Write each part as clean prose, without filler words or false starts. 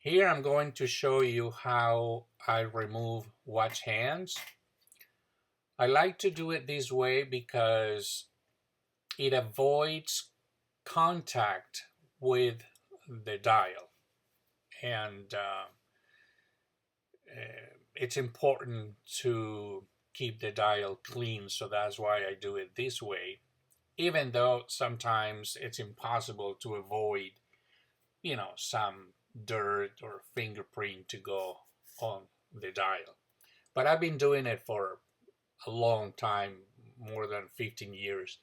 Here I'm going to show you how I remove watch hands. I like to do it this way because it avoids contact with the dial, and it's important to keep the dial clean, so that's why I do it this way, even though sometimes it's impossible to avoid some dirt or fingerprint to go on the dial. But I've been doing it for a long time, more than 15 years.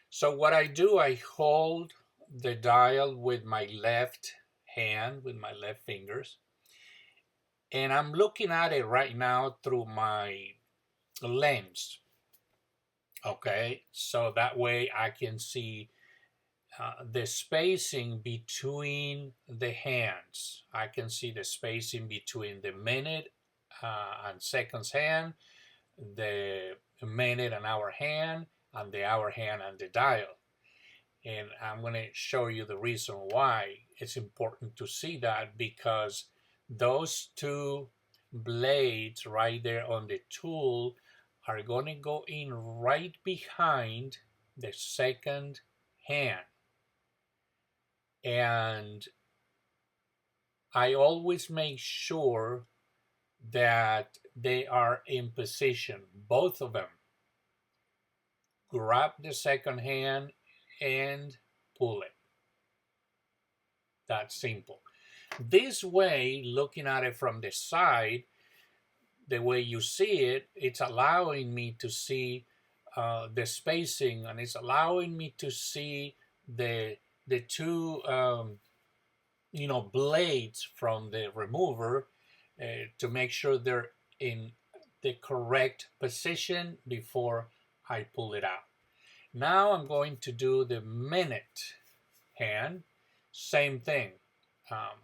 So what I do, I hold the dial with my left hand, with my left fingers, and I'm looking at it right now through my lens. Okay, so that way I can see the spacing between the hands. I can see the spacing between the minute and seconds hand, the minute and hour hand, and the hour hand and the dial. And I'm going to show you the reason why it's important to see that, because those two blades right there on the tool are going to go in right behind the second hand. And I always make sure that they are in position, both of them. Grab the second hand and pull it. That's simple. This way, looking at it from the side, the way you see it, it's allowing me to see the spacing, and it's allowing me to see the two blades from the remover to make sure they're in the correct position before I pull it out. Now I'm going to do the minute hand. Same thing.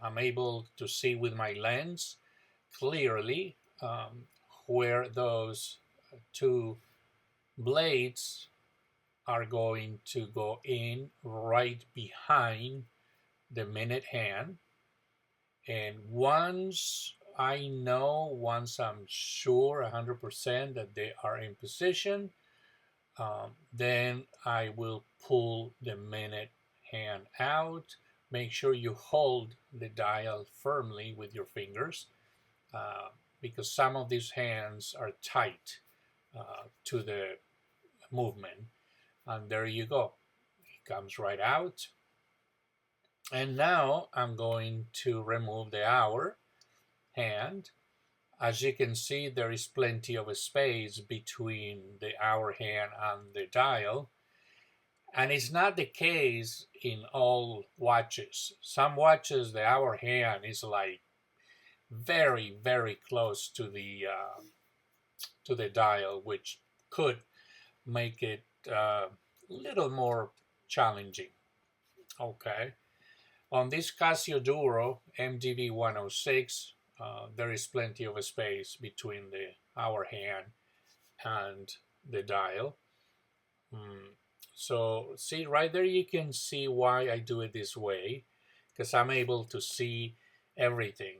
I'm able to see with my lens clearly where those two blades are going to go in right behind the minute hand. And once I'm sure 100% that they are in position, then I will pull the minute hand out. Make sure you hold the dial firmly with your fingers, because some of these hands are tight to the movement. And there you go. It comes right out. And now I'm going to remove the hour hand. As you can see, there is plenty of space between the hour hand and the dial. And it's not the case in all watches. Some watches, the hour hand is like very, very close to the dial, which could make it a little more challenging. Okay. On this Casio Duro MDV 106, there is plenty of space between the hour hand and the dial. So see right there, you can see why I do it this way, because I'm able to see everything: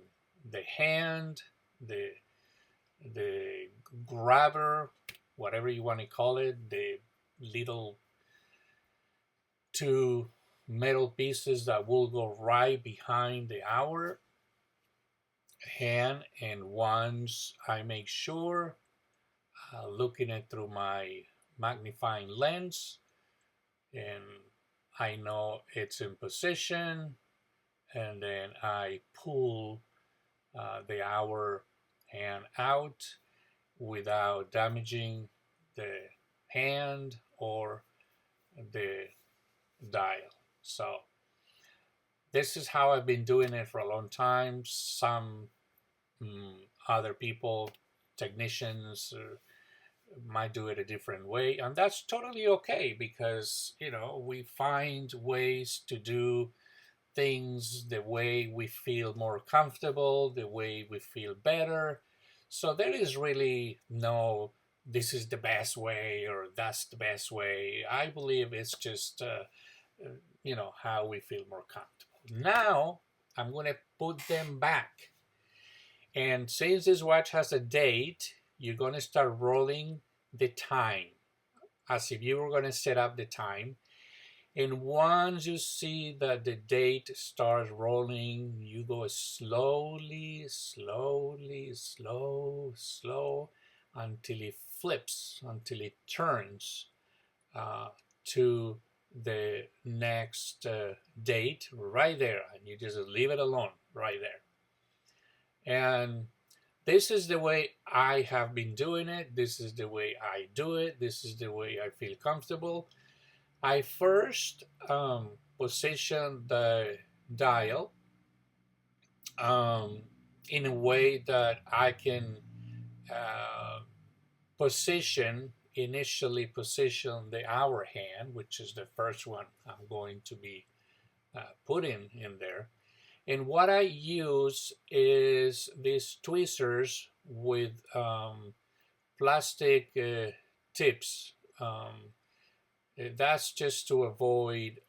the hand, the grabber, whatever you want to call it, the little two metal pieces that will go right behind the hour hand. And once I make sure, looking at through my magnifying lens, and I know it's in position, and then I pull the hour hand out without damaging the hand or the dial. So this is how I've been doing it for a long time. Some other people, technicians, might do it a different way, and that's totally okay, because we find ways to do things the way we feel more comfortable, the way we feel better. So there is really no this is the best way or that's the best way. I believe it's just how we feel more comfortable. Now I'm going to put them back. And since this watch has a date, you're going to start rolling the time as if you were going to set up the time. And once you see that the date starts rolling, you go slowly, slowly, slow, until it flips, until it turns to the next date right there. And you just leave it alone right there. And this is the way I have been doing it. This is the way I do it. This is the way I feel comfortable. I first position the dial in a way that I can uh, initially position the hour hand, which is the first one I'm going to be putting in there. And what I use is these tweezers with plastic tips. That's just to avoid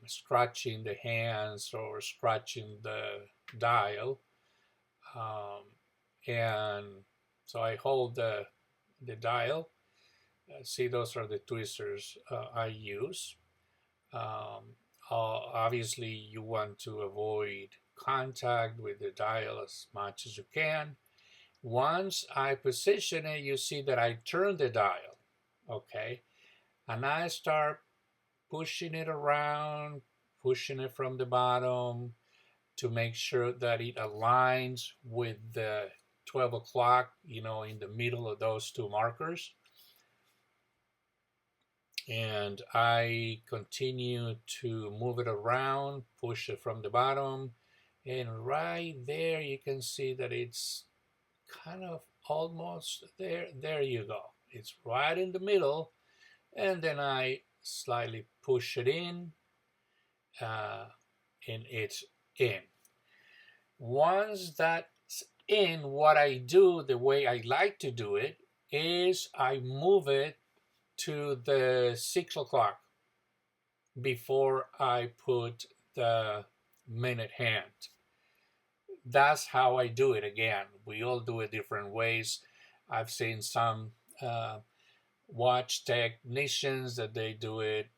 scratching the hands or scratching the dial. And so I hold the dial. See, those are the tweezers I use. Obviously, you want to avoid contact with the dial as much as you can. Once I position it, you see that I turn the dial, okay? And I start pushing it around, pushing it from the bottom to make sure that it aligns with the 12 o'clock, you know, in the middle of those two markers. And I continue to move it around, push it from the bottom, and right there you can see that it's kind of almost there. There you go. It's right in the middle, and then I slightly push it in, and it's in. Once that's in, what I do, the way I like to do it, is I move it to the 6 o'clock before I put the minute hand. That's how I do it. Again, we all do it different ways. I've seen some watch technicians that they do it,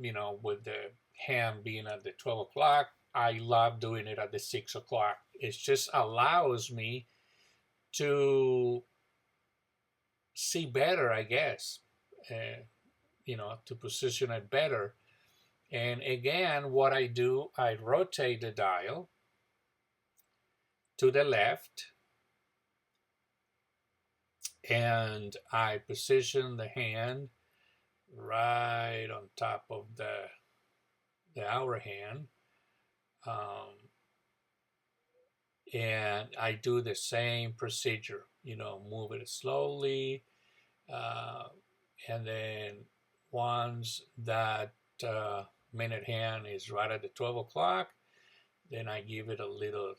you know, with the hand being at the 12 o'clock. I love doing it at the 6 o'clock. It just allows me to see better, I guess, you know, to position it better. And again, what I do, I rotate the dial to the left, and I position the hand right on top of the hour hand. And I do the same procedure, you know, move it slowly. And then once that minute hand is right at the 12 o'clock, then I give it a little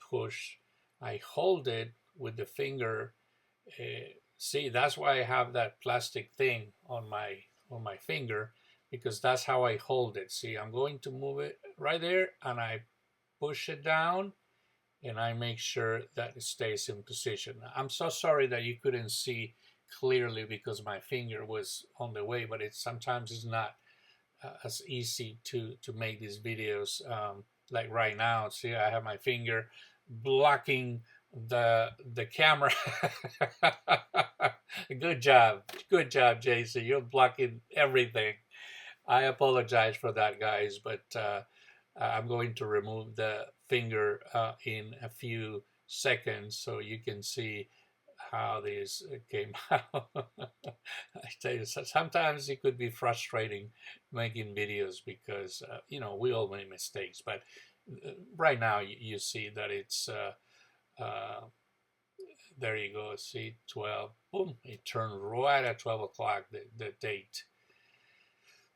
push. I hold it with the finger. See, that's why I have that plastic thing on my finger, because that's how I hold it. See, I'm going to move it right there, and I push it down, and I make sure that it stays in position. I'm so sorry that you couldn't see clearly because my finger was on the way, but sometimes it's not as easy to make these videos. Like right now, see, I have my finger blocking the camera. Good job, Jason. You're blocking everything. I apologize for that, guys, but I'm going to remove the finger in a few seconds so you can see how this came out. I tell you, sometimes it could be frustrating making videos because, you know, we all make mistakes. But right now, you see that it's, there you go, see, 12, boom, it turned right at 12 o'clock, the date.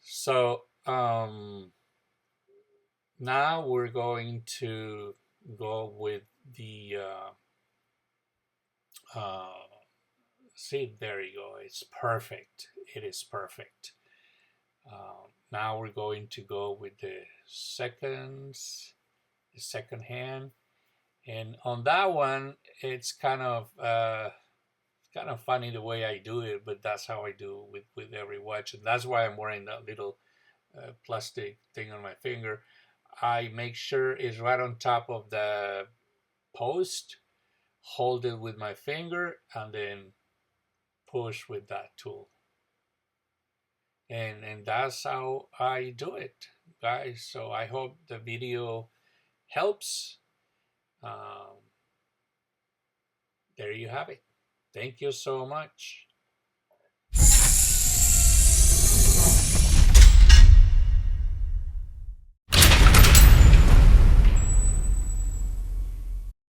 So now we're going to go with the, see, there you go, it's perfect. It is perfect. Now we're going to go with the seconds. the second hand. And on that one, it's kind of funny the way I do it, but that's how I do with every watch, and that's why I'm wearing that little plastic thing on my finger. I make sure it's right on top of the post, hold it with my finger, and then push with that tool. And that's how I do it, guys. So I hope the video helps. Um, there you have it. Thank you so much.